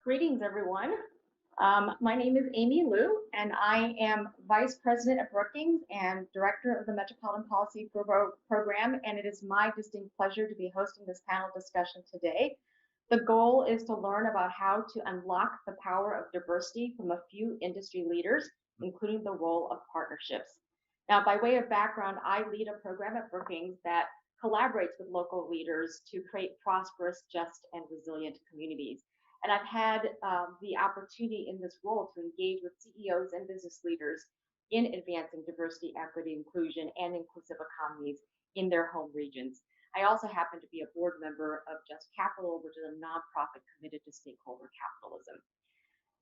Greetings, everyone. My name is Amy Liu, and I am Vice President of Brookings and Director of the Metropolitan Policy Program, and it is my distinct pleasure to be hosting this panel discussion today. The goal is to learn about how to unlock the power of diversity from a few industry leaders, including the role of partnerships. Now, by way of background, I lead a program at Brookings that collaborates with local leaders to create prosperous, just, and resilient communities. And I've had the opportunity in this role to engage with CEOs and business leaders in advancing diversity, equity, inclusion, and inclusive economies in their home regions. I also happen to be a board member of Just Capital, which is a nonprofit committed to stakeholder capitalism.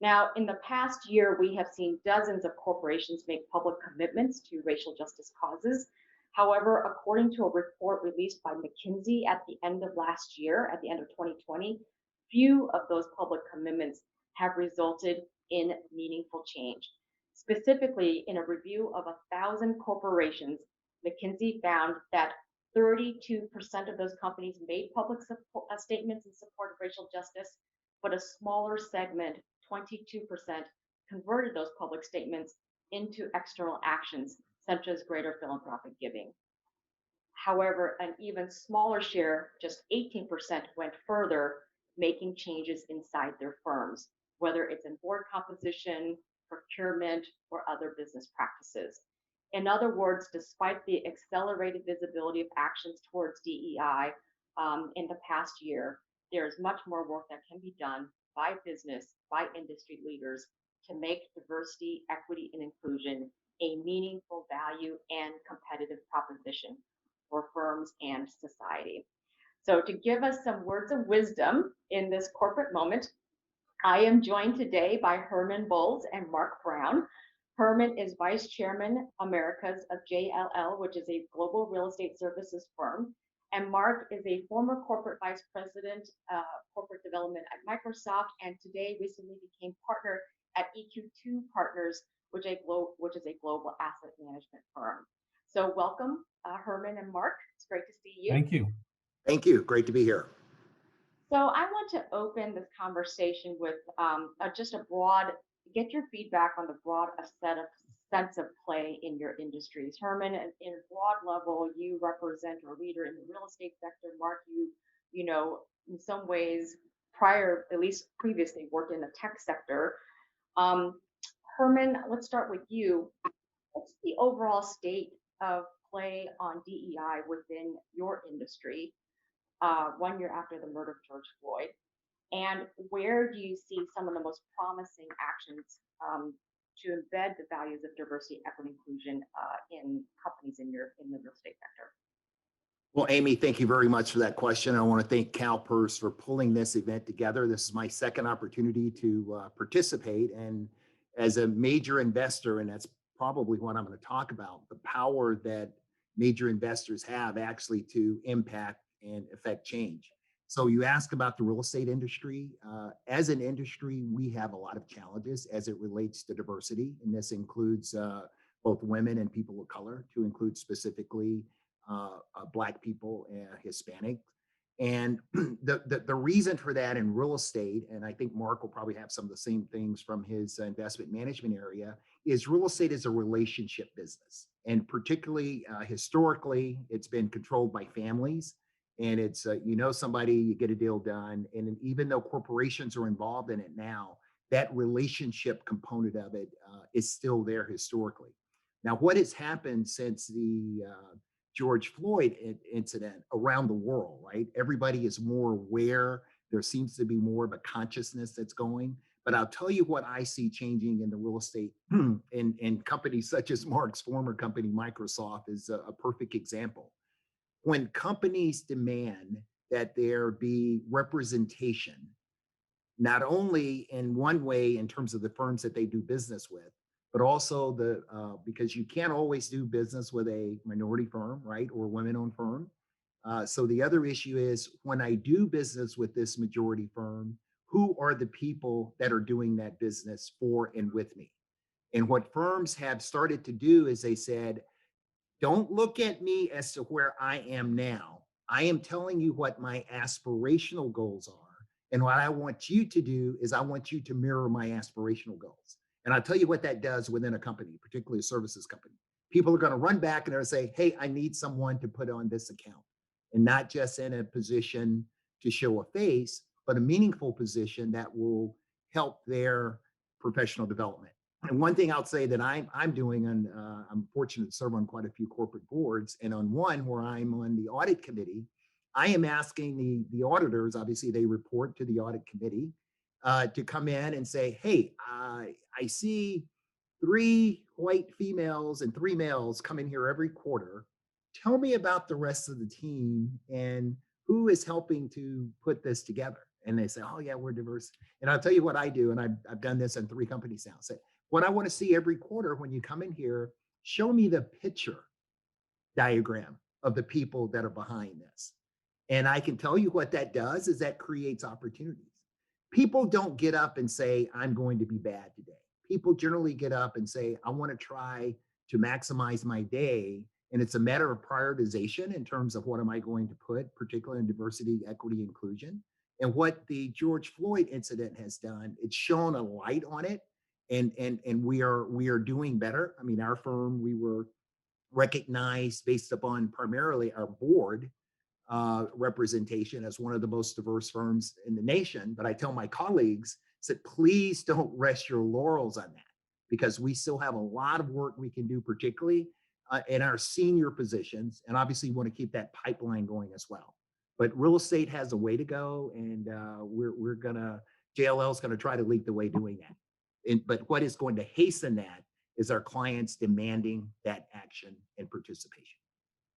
Now, in the past year, we have seen dozens of corporations make public commitments to racial justice causes. However, according to a report released by McKinsey at the end of last year, at the end of 2020, few of those public commitments have resulted in meaningful change. Specifically, in a review of 1,000 corporations, McKinsey found that 32% of those companies made public statements in support of racial justice, but a smaller segment, 22%, converted those public statements into external actions, such as greater philanthropic giving. However, an even smaller share, just 18%, went further, making changes inside their firms, whether it's in board composition, procurement, or other business practices. In other words, despite the accelerated visibility of actions towards DEI in the past year, there is much more work that can be done by business, by industry leaders to make diversity, equity, and inclusion a meaningful value and competitive proposition for firms and society. So to give us some words of wisdom in this corporate moment, I am joined today by Herman Bowles and Mark Brown. Herman is Vice Chairman Americas of JLL, which is a global real estate services firm. And Mark is a former corporate vice president of corporate development at Microsoft, and today recently became partner at EQ2 Partners, which is a global asset management firm. So welcome, Herman and Mark. It's great to see you. Thank you. Thank you. Great to be here. So I want to open this conversation with just a broad, get your feedback on the broad sense of play in your industries. Herman, in a broad level, you represent a leader in the real estate sector. Mark, you know, in some ways, at least previously, worked in the tech sector. Herman, let's start with you. What's the overall state of play on DEI within your industry? 1 year after the murder of George Floyd, and where do you see some of the most promising actions to embed the values of diversity, equity, inclusion in companies in the real estate sector? Well, Amy, thank you very much for that question. I want to thank CalPERS for pulling this event together. This is my second opportunity to participate, and as a major investor, and that's probably what I'm going to talk about, the power that major investors have actually to impact and affect change. So you ask about the real estate industry. As an industry, we have a lot of challenges as it relates to diversity, and this includes both women and people of color, to include specifically Black people and Hispanic. And the reason for that in real estate, and I think Mark will probably have some of the same things from his investment management area, is real estate is a relationship business. And particularly historically, it's been controlled by families. And it's, somebody, you get a deal done. And even though corporations are involved in it now, that relationship component of it is still there historically. Now, what has happened since the George Floyd incident around the world, right? Everybody is more aware. There seems to be more of a consciousness that's going. But I'll tell you what I see changing in the real estate in companies such as Mark's former company, Microsoft, is a perfect example. When companies demand that there be representation, not only in one way in terms of the firms that they do business with, but also because you can't always do business with a minority firm, right, or women-owned firm. So the other issue is, when I do business with this majority firm, who are the people that are doing that business for and with me? And what firms have started to do is they said, don't look at me as to where I am now. I am telling you what my aspirational goals are. And what I want you to do is I want you to mirror my aspirational goals. And I'll tell you what that does within a company, particularly a services company. People are going to run back and they're going to say, hey, I need someone to put on this account, and not just in a position to show a face, but a meaningful position that will help their professional development. And one thing I'll say that I'm doing, and I'm fortunate to serve on quite a few corporate boards, and on one where I'm on the audit committee, I am asking the auditors, obviously they report to the audit committee, to come in and say, hey, I see 3 white females and 3 males come in here every quarter. Tell me about the rest of the team and who is helping to put this together. And they say, oh yeah, we're diverse. And I'll tell you what I do, and I've done this in 3 companies now. Say, what I want to see every quarter when you come in here, show me the picture diagram of the people that are behind this. And I can tell you what that does is that creates opportunities. People don't get up and say, I'm going to be bad today. People generally get up and say, I want to try to maximize my day. And it's a matter of prioritization in terms of what am I going to put, particularly in diversity, equity, inclusion. And what the George Floyd incident has done, it's shown a light on it. And we are doing better. I mean, our firm, we were recognized based upon primarily our board representation as one of the most diverse firms in the nation. But I tell my colleagues, said, please don't rest your laurels on that, because we still have a lot of work we can do, particularly in our senior positions. And obviously, we want to keep that pipeline going as well. But real estate has a way to go, and JLL is gonna try to lead the way doing that. But what is going to hasten that is our clients demanding that action and participation.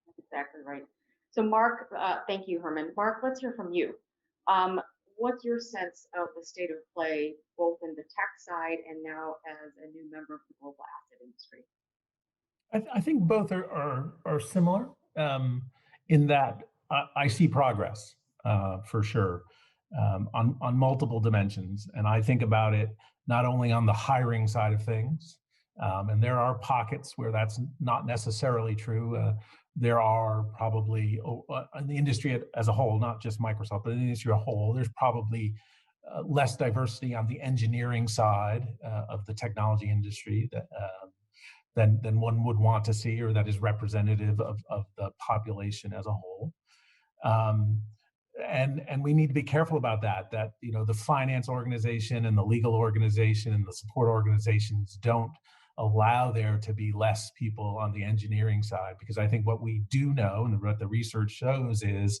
That's exactly right. So Mark, thank you, Herman. Mark, let's hear from you. What's your sense of the state of play, both in the tech side and now as a new member of the global asset industry? I think both are similar, in that I see progress, for sure, on multiple dimensions, and I think about it not only on the hiring side of things, and there are pockets where that's not necessarily true. There are probably in the industry as a whole, not just Microsoft, but in the industry as a whole, there's probably less diversity on the engineering side of the technology industry than one would want to see, or that is representative of the population as a whole. Um, and we need to be careful about that. That the finance organization and the legal organization and the support organizations don't allow there to be less people on the engineering side, because I think what we do know and what the research shows is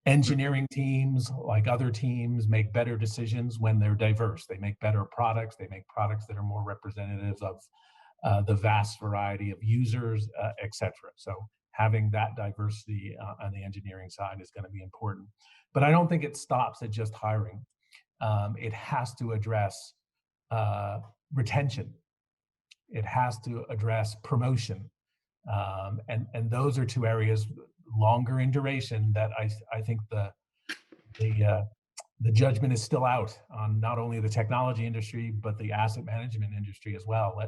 engineering teams, like other teams, make better decisions when they're diverse. They make better products. They make products that are more representative of the vast variety of users, et cetera. So having that diversity on the engineering side is going to be important. But I don't think it stops at just hiring. It has to address retention. It has to address promotion. And those are 2 areas longer in duration that I think the judgment is still out on not only the technology industry, but the asset management industry as well.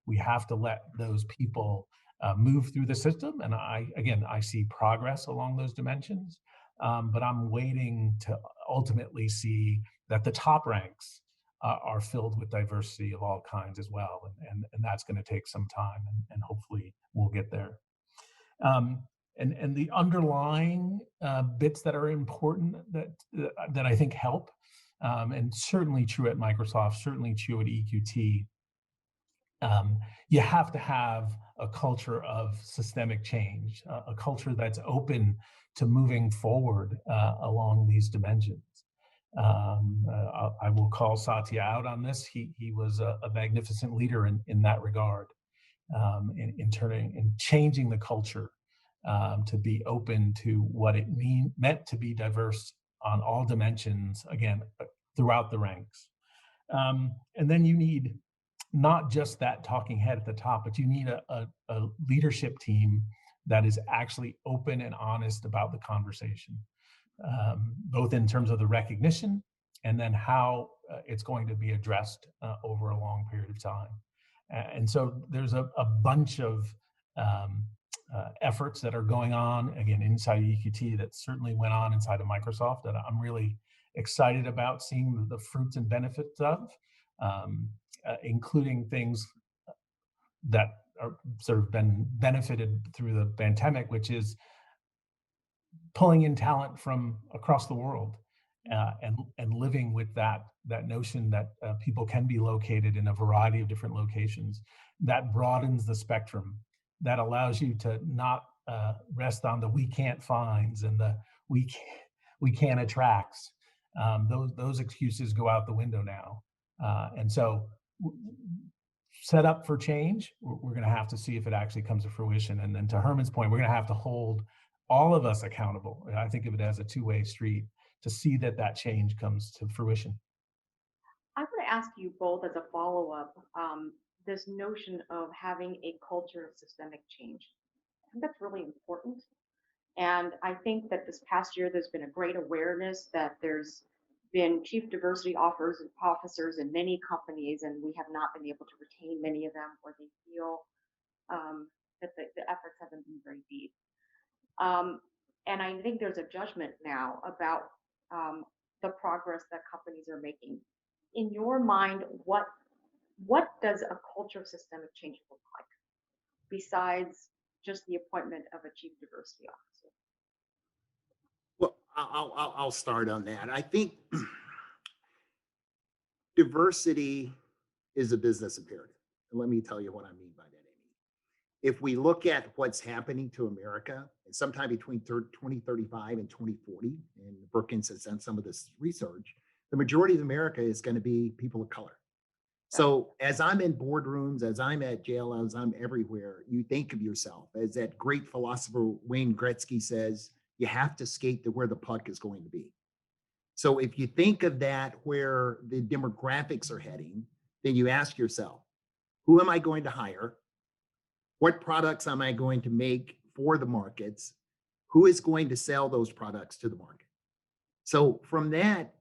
We have to let those people move through the system. And I see progress along those dimensions, but I'm waiting to ultimately see that the top ranks are filled with diversity of all kinds as well. And that's going to take some time, and hopefully we'll get there. And the underlying bits that are important that I think help, and certainly true at Microsoft, certainly true at EQT. You have to have a culture of systemic change, a culture that's open to moving forward along these dimensions. I will call Satya out on this. He was a magnificent leader in that regard, in changing the culture to be open to what it meant to be diverse on all dimensions, again, throughout the ranks. And then you need not just that talking head at the top, but you need a leadership team that is actually open and honest about the conversation, both in terms of the recognition and then how it's going to be addressed over a long period of time. And so there's a bunch of efforts that are going on, again, inside EQT that certainly went on inside of Microsoft that I'm really excited about seeing the fruits and benefits of, including things that are sort of been benefited through the pandemic, which is pulling in talent from across the world, and living with that notion that people can be located in a variety of different locations. That broadens the spectrum. That allows you to not rest on the "we can't" finds and the "we can't, we can't" attracts. Those excuses go out the window now, and so set up for change. We're going to have to see if it actually comes to fruition. And then to Herman's point, we're going to have to hold all of us accountable. I think of it as a two-way street to see that change comes to fruition. I want to ask you both as a follow-up, this notion of having a culture of systemic change. I think that's really important. And I think that this past year, there's been a great awareness that there's been chief diversity officers in many companies, and we have not been able to retain many of them, or they feel that the efforts haven't been very deep. And I think there's a judgment now about the progress that companies are making. In your mind, what does a culture of systemic change look like besides just the appointment of a chief diversity officer? Well, I'll start on that. I think diversity is a business imperative. And let me tell you what I mean by that, Amy. If we look at what's happening to America, and sometime between 2035 and 2040, and Brookings has done some of this research, the majority of America is going to be people of color. So as I'm in boardrooms, as I'm at jail, as I'm everywhere, you think of yourself, as that great philosopher Wayne Gretzky says, you have to skate to where the puck is going to be. So if you think of that, where the demographics are heading, then you ask yourself, who am I going to hire? What products am I going to make for the markets? Who is going to sell those products to the market? So from that,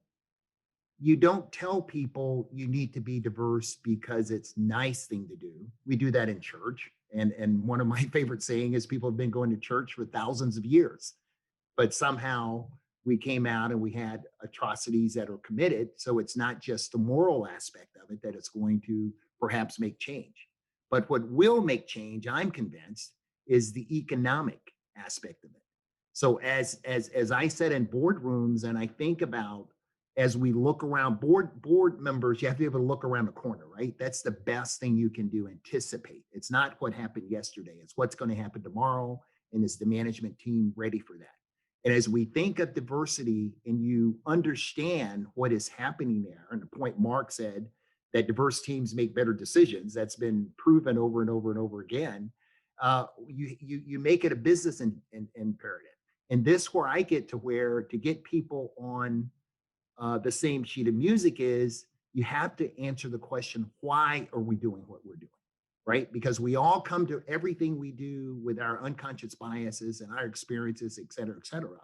you don't tell people you need to be diverse because it's a nice thing to do. We do that in church. And one of my favorite saying is people have been going to church for thousands of years, but somehow we came out and we had atrocities that are committed. So it's not just the moral aspect of it that it's going to perhaps make change. But what will make change, I'm convinced, is the economic aspect of it. So as I said in boardrooms, and I think about, as we look around, board members, you have to be able to look around the corner, right? That's the best thing you can do, anticipate. It's not what happened yesterday, it's what's going to happen tomorrow, and is the management team ready for that? And as we think of diversity and you understand what is happening there, and the point Mark said, that diverse teams make better decisions, that's been proven over and over and over again, you make it a business imperative. And this where I get to where to get people on the same sheet of music is, you have to answer the question, why are we doing what we're doing, right? Because we all come to everything we do with our unconscious biases and our experiences, et cetera, et cetera.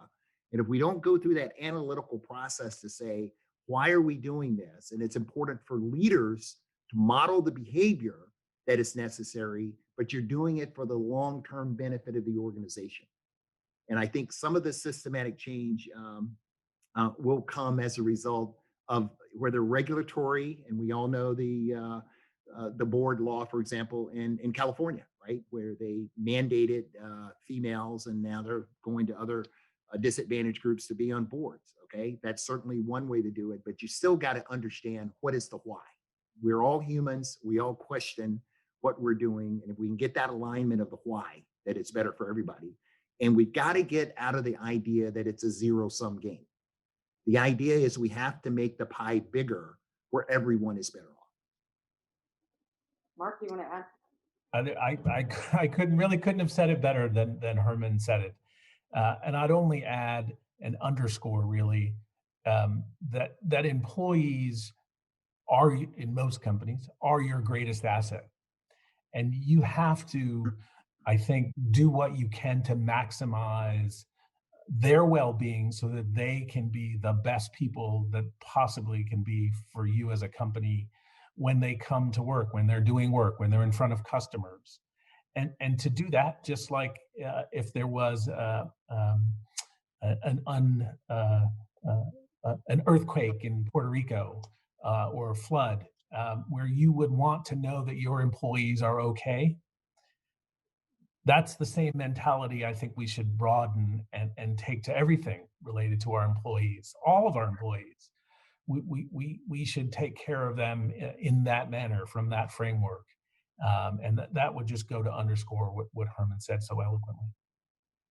And if we don't go through that analytical process to say, why are we doing this? And it's important for leaders to model the behavior that is necessary, but you're doing it for the long-term benefit of the organization. And I think some of the systematic change will come as a result of whether regulatory, and we all know the board law, for example, in California, right, where they mandated females, and now they're going to other disadvantaged groups to be on boards. Okay, that's certainly one way to do it, but you still got to understand what is the why. We're all humans. We all question what we're doing, and if we can get that alignment of the why, that it's better for everybody. And we've got to get out of the idea that it's a zero-sum game. The idea is we have to make the pie bigger where everyone is better off. Mark, do you want to add? I couldn't have said it better than Herman said it. And I'd only add and underscore really that employees are, in most companies, are your greatest asset. And you have to, I think, do what you can to maximize their well-being so that they can be the best people that possibly can be for you as a company when they come to work, when they're doing work, when they're in front of customers. And to do that, just like if there was a an earthquake in Puerto Rico or a flood, where you would want to know that your employees are okay. That's the same mentality I think we should broaden and take to everything related to our employees, all of our employees. We should take care of them in that manner, from that framework. And that would just go to underscore what Herman said so eloquently.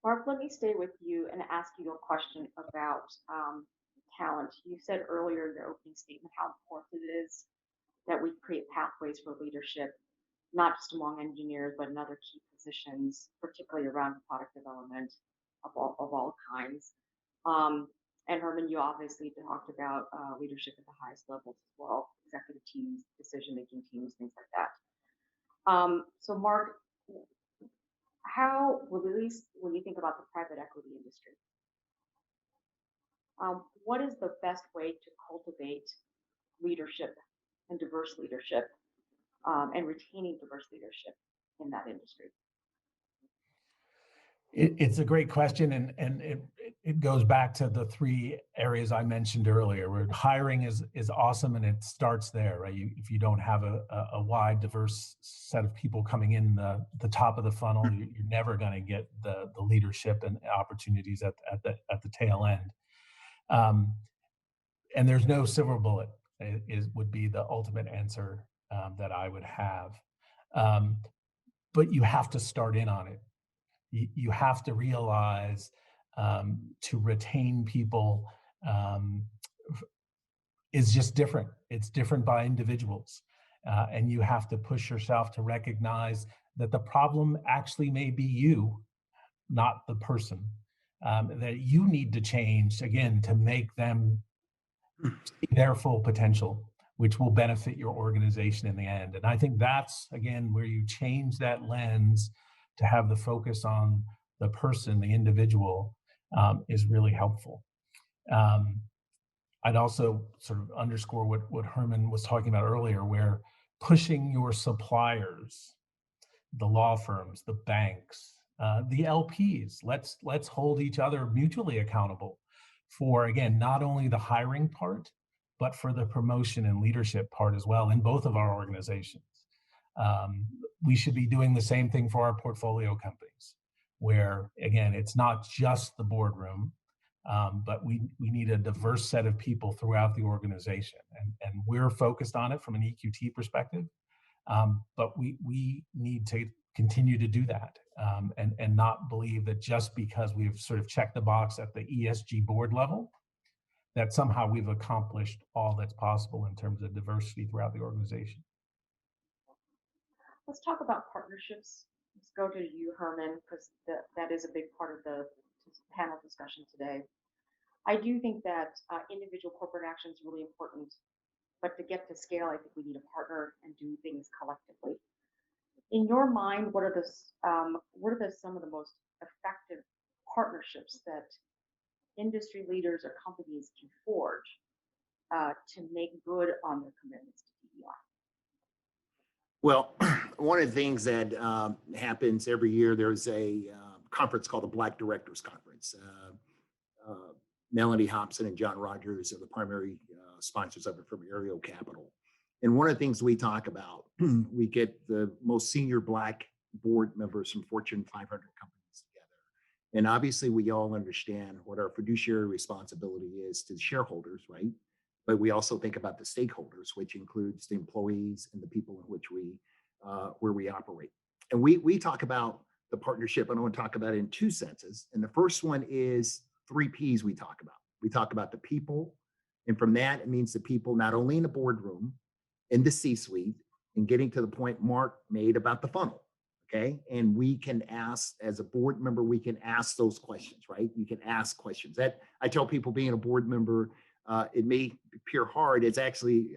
Mark, let me stay with you and ask you a question about talent. You said earlier in your opening statement how important it is that we create pathways for leadership, not just among engineers, but in other key positions, particularly around product development of all kinds. And Herman, you obviously talked about leadership at the highest levels as well, executive teams, decision-making teams, things like that. So Mark, how, well, at least when you think about the private equity industry, what is the best way to cultivate leadership and diverse leadership and retaining diverse leadership in that industry? It's a great question, and it goes back to the three areas I mentioned earlier, where hiring is awesome, and it starts there, right? If you don't have a wide, diverse set of people coming in the top of the funnel, you're never going to get the leadership and opportunities at the tail end. And there's no silver bullet. Would be the ultimate answer that I would have. But you have to start in on it. You have to realize to retain people is just different. It's different by individuals. And you have to push yourself to recognize that the problem actually may be you, not the person. That you need to change, again, to make them see their full potential, which will benefit your organization in the end. And I think that's, again, where you change that lens to have the focus on the person, the individual, is really helpful. I'd also sort of underscore what Herman was talking about earlier, where pushing your suppliers, the law firms, the banks, the LPs, let's hold each other mutually accountable for, again, not only the hiring part, but for the promotion and leadership part as well in both of our organizations. We should be doing the same thing for our portfolio companies, where, again, it's not just the boardroom, but we need a diverse set of people throughout the organization. And we're focused on it from an EQT perspective, but we need to continue to do that, and not believe that just because we've sort of checked the box at the ESG board level, that somehow we've accomplished all that's possible in terms of diversity throughout the organization. Let's talk about partnerships. Let's go to you, Herman, because that is a big part of the panel discussion today. I do think that individual corporate action is really important, but to get to scale, I think we need a partner and do things collectively. In your mind, what are some of the most effective partnerships that industry leaders or companies can forge to make good on their commitments to DEI? Well, one of the things that happens every year, there's a conference called the Black Directors Conference. Melanie Hobson and John Rogers are the primary sponsors of it from Ariel Capital. And one of the things we talk about, we get the most senior Black board members from Fortune 500 companies together. And obviously, we all understand what our fiduciary responsibility is to shareholders, right? But we also think about the stakeholders, which includes the employees and the people in which where we operate. And we talk about the partnership, and I want to talk about it in two senses. And the first one is 3 Ps we talk about. We talk about the people, and from that, it means the people not only in the boardroom, in the C-suite, and getting to the point Mark made about the funnel, okay? And we can ask, as a board member, we can ask those questions, right? You can ask questions. That, I tell people, being a board member, it may appear hard. It's actually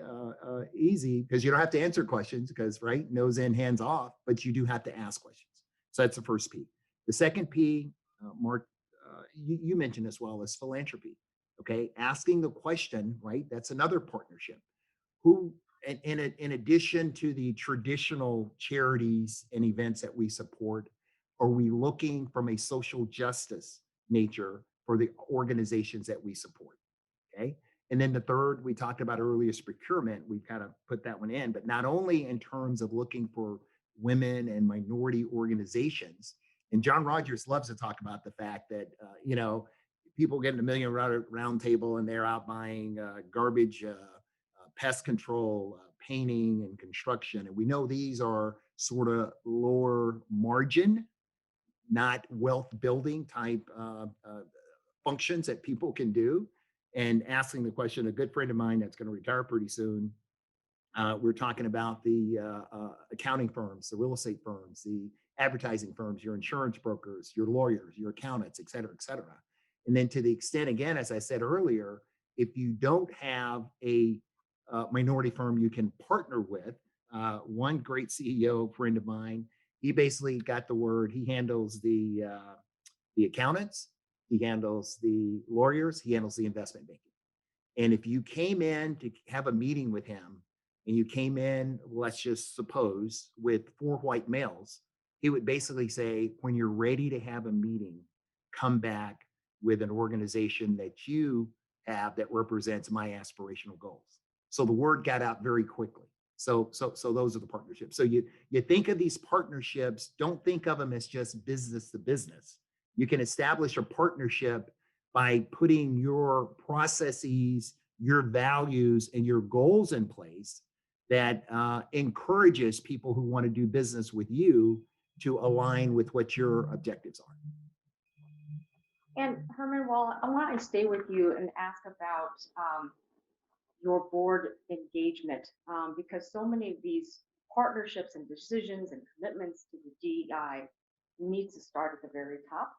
easy because you don't have to answer questions because, right, nose in, hands off, but you do have to ask questions. So that's the first P. The second P, Mark, you mentioned as well, is philanthropy, okay? Asking the question, right? That's another partnership. Who, in addition to the traditional charities and events that we support, are we looking from a social justice nature for the organizations that we support? Okay. And then the third we talked about earlier is procurement. We've kind of put that one in, but not only in terms of looking for women and minority organizations. And John Rogers loves to talk about the fact that, people get in a million round table and they're out buying garbage, pest control, painting and construction. And we know these are sort of lower margin, not wealth building type functions that people can do. And asking the question, a good friend of mine that's going to retire pretty soon, we're talking about the accounting firms, the real estate firms, the advertising firms, your insurance brokers, your lawyers, your accountants, et cetera, et cetera. And then to the extent, again, as I said earlier, if you don't have a minority firm you can partner with, one great CEO friend of mine, he basically got the word. He handles the accountants, he handles the lawyers, he handles the investment banking. And if you came in to have a meeting with him and you came in, let's just suppose, with 4 white males, he would basically say, when you're ready to have a meeting, come back with an organization that you have that represents my aspirational goals. So the word got out very quickly. So those are the partnerships. So you think of these partnerships, don't think of them as just business to business. You can establish a partnership by putting your processes, your values, and your goals in place that encourages people who want to do business with you to align with what your objectives are. And Herman, well, I want to stay with you and ask about your board engagement, because so many of these partnerships and decisions and commitments to the DEI needs to start at the very top.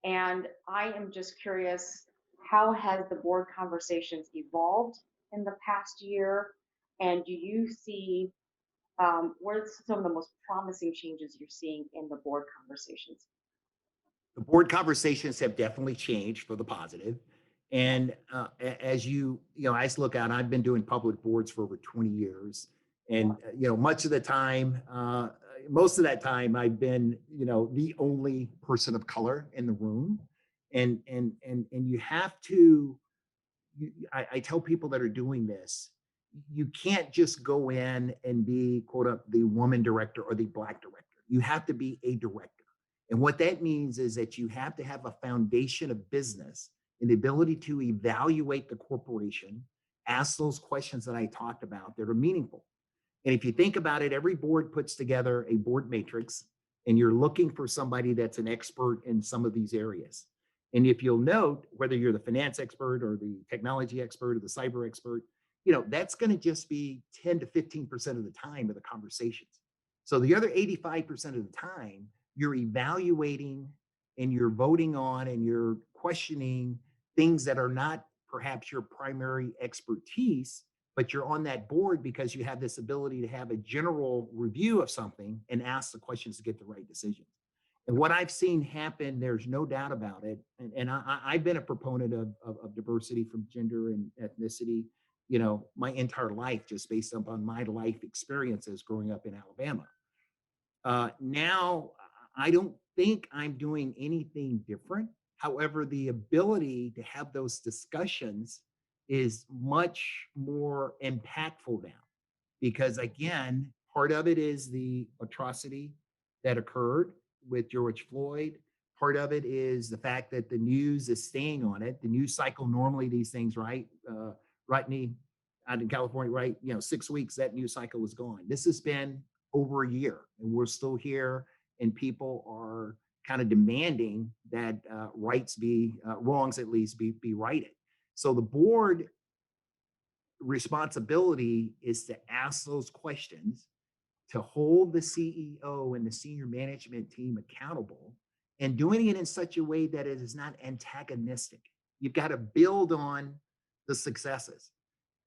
And I am just curious, how has the board conversations evolved in the past year? And do you see what are some of the most promising changes you're seeing in the board conversations? The board conversations have definitely changed for the positive. And as I look out, I've been doing public boards for over 20 years. And, much of the time, most of that time, I've been, the only person of color in the room. And you have to, I tell people that are doing this, you can't just go in and be, quote unquote, the woman director or the Black director. You have to be a director. And what that means is that you have to have a foundation of business and the ability to evaluate the corporation, ask those questions that I talked about that are meaningful. And if you think about it, every board puts together a board matrix, and you're looking for somebody that's an expert in some of these areas. And if you'll note, whether you're the finance expert or the technology expert or the cyber expert, that's going to just be 10 to 15% of the time of the conversations. So the other 85% of the time, you're evaluating and you're voting on and you're questioning things that are not perhaps your primary expertise, but you're on that board because you have this ability to have a general review of something and ask the questions to get the right decisions. And what I've seen happen, there's no doubt about it. And I've been a proponent of diversity from gender and ethnicity, my entire life, just based upon my life experiences growing up in Alabama. Now, I don't think I'm doing anything different. However, the ability to have those discussions is much more impactful now because, again, part of it is the atrocity that occurred with George Floyd. Part of it is the fact that the news is staying on it. The news cycle, normally these things, right? Rodney out in California, right? 6 weeks, that news cycle was gone. This has been over a year and we're still here, and people are kind of demanding that wrongs at least be righted. So the board responsibility is to ask those questions, to hold the CEO and the senior management team accountable, and doing it in such a way that it is not antagonistic. You've got to build on the successes.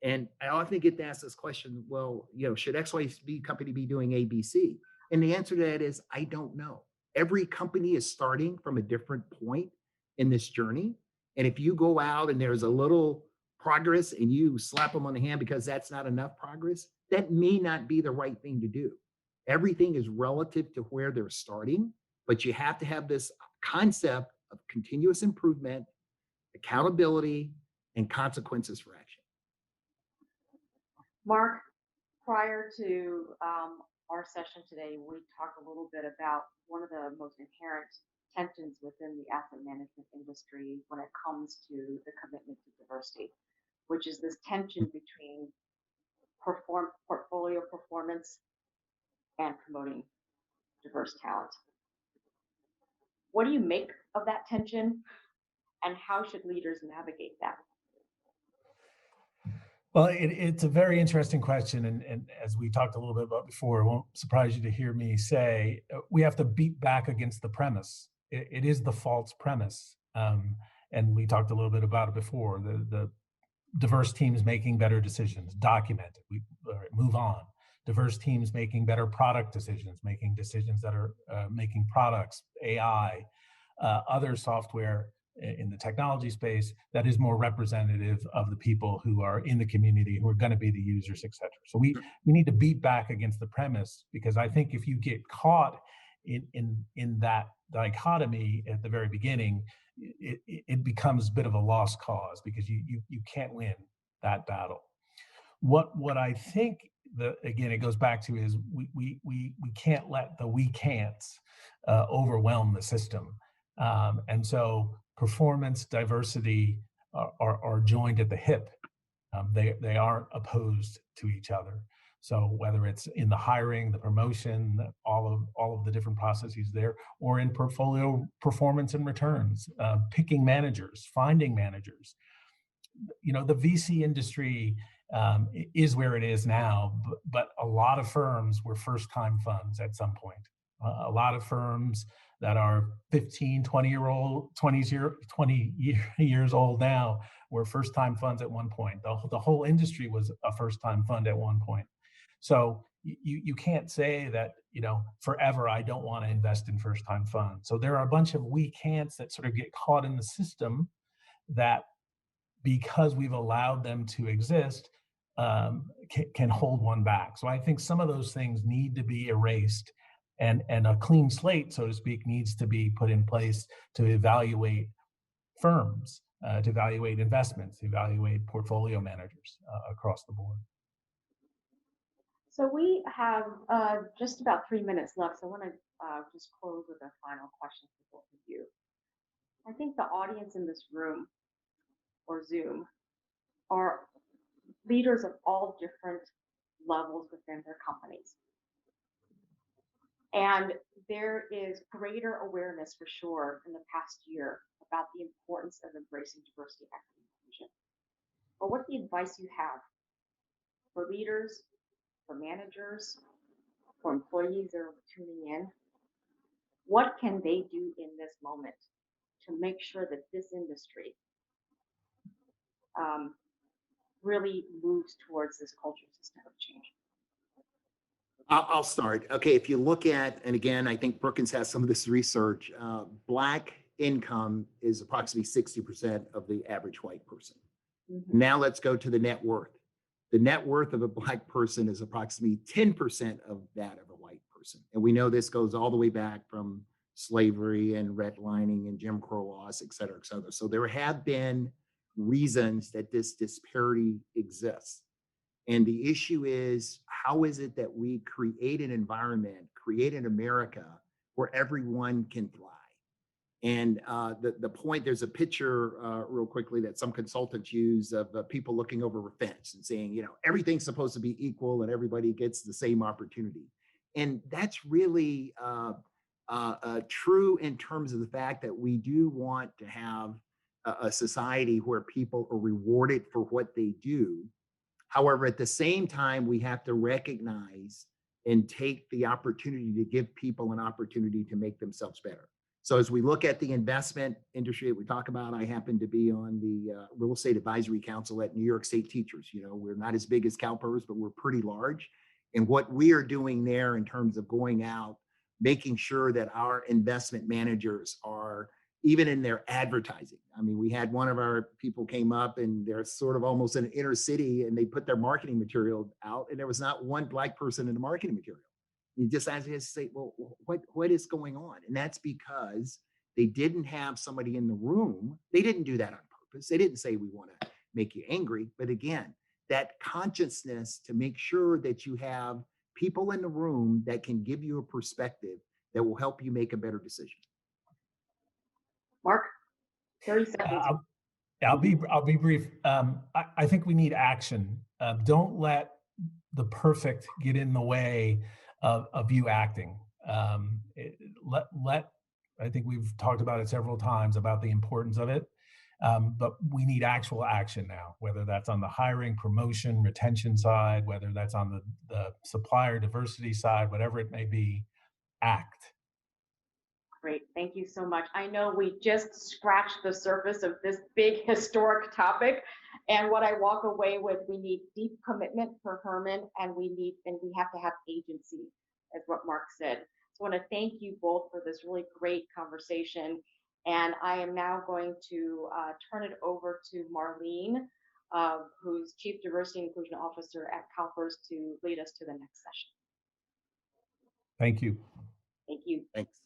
And I often get asked this question, well, should XYZ company be doing ABC? And the answer to that is, I don't know. Every company is starting from a different point in this journey. And if you go out and there's a little progress and you slap them on the hand because that's not enough progress, that may not be the right thing to do. Everything is relative to where they're starting, but you have to have this concept of continuous improvement, accountability, and consequences for action. Mark, prior to our session today, we talked a little bit about one of the most inherent tensions within the asset management industry when it comes to the commitment to diversity, which is this tension between portfolio performance and promoting diverse talent. What do you make of that tension, and how should leaders navigate that? Well, it's a very interesting question. And as we talked a little bit about before, it won't surprise you to hear me say we have to beat back against the premise. It is the false premise. And we talked a little bit about it before. The diverse teams making better decisions, document it, we move on. Diverse teams making better product decisions, making decisions that are making products, AI, other software in the technology space that is more representative of the people who are in the community, who are going to be the users, et cetera. So we need to beat back against the premise, because I think if you get caught in that dichotomy at the very beginning, it becomes a bit of a lost cause, because you can't win that battle. What I think again, it goes back to is we can't let the we can'ts overwhelm the system. And so performance, diversity are joined at the hip. They aren't opposed to each other. So whether it's in the hiring, the promotion, all of the different processes there, or in portfolio performance and returns, picking managers, finding managers. The VC industry is where it is now, but a lot of firms were first-time funds at some point. A lot of firms that are 15, 20 years old now were first-time funds at one point. The whole industry was a first-time fund at one point. So you can't say that, forever I don't want to invest in first-time funds. So there are a bunch of we can'ts that sort of get caught in the system that, because we've allowed them to exist, can hold one back. So I think some of those things need to be erased, and a clean slate, so to speak, needs to be put in place to evaluate firms, to evaluate investments, to evaluate portfolio managers across the board. So we have just about 3 minutes left. So I want to just close with a final question for both of you. I think the audience in this room or Zoom are leaders of all different levels within their companies. And there is greater awareness for sure in the past year about the importance of embracing diversity, equity, and inclusion. But what's the advice you have for leaders, for managers, for employees that are tuning in? What can they do in this moment to make sure that this industry really moves towards this cultural system of change? I'll start. Okay, if you look at, and again, I think Brookings has some of this research, Black income is approximately 60% of the average white person. Mm-hmm. Now let's go to the net worth. The net worth of a Black person is approximately 10% of that of a white person. And we know this goes all the way back from slavery and redlining and Jim Crow laws, et cetera, et cetera. So there have been reasons that this disparity exists. And the issue is, how is it that we create an environment, create an America where everyone can thrive? And the point, there's a picture real quickly that some consultants use of people looking over a fence and saying, everything's supposed to be equal and everybody gets the same opportunity. And that's really true in terms of the fact that we do want to have a society where people are rewarded for what they do. However, at the same time, we have to recognize and take the opportunity to give people an opportunity to make themselves better. So as we look at the investment industry that we talk about, I happen to be on the Real Estate Advisory Council at New York State Teachers. We're not as big as CalPERS, but we're pretty large. And what we are doing there in terms of going out, making sure that our investment managers are, even in their advertising. I mean, we had one of our people came up and they're sort of almost in an inner city and they put their marketing material out and there was not one Black person in the marketing material. You just have to say, well, what is going on? And that's because they didn't have somebody in the room. They didn't do that on purpose. They didn't say we want to make you angry. But again, that consciousness to make sure that you have people in the room that can give you a perspective that will help you make a better decision. Mark, 30 seconds. I'll be brief. I think we need action. Don't let the perfect get in the way of you acting. I think we've talked about it several times about the importance of it. But we need actual action now, whether that's on the hiring, promotion, retention side, whether that's on the supplier diversity side, whatever it may be, act. Great, thank you so much. I know we just scratched the surface of this big historic topic, and what I walk away with, we need deep commitment for Herman, and we have to have agency, as what Mark said. So I want to thank you both for this really great conversation, and I am now going to turn it over to Marlene, who's Chief Diversity and Inclusion Officer at CalPERS, to lead us to the next session. Thank you. Thank you. Thanks.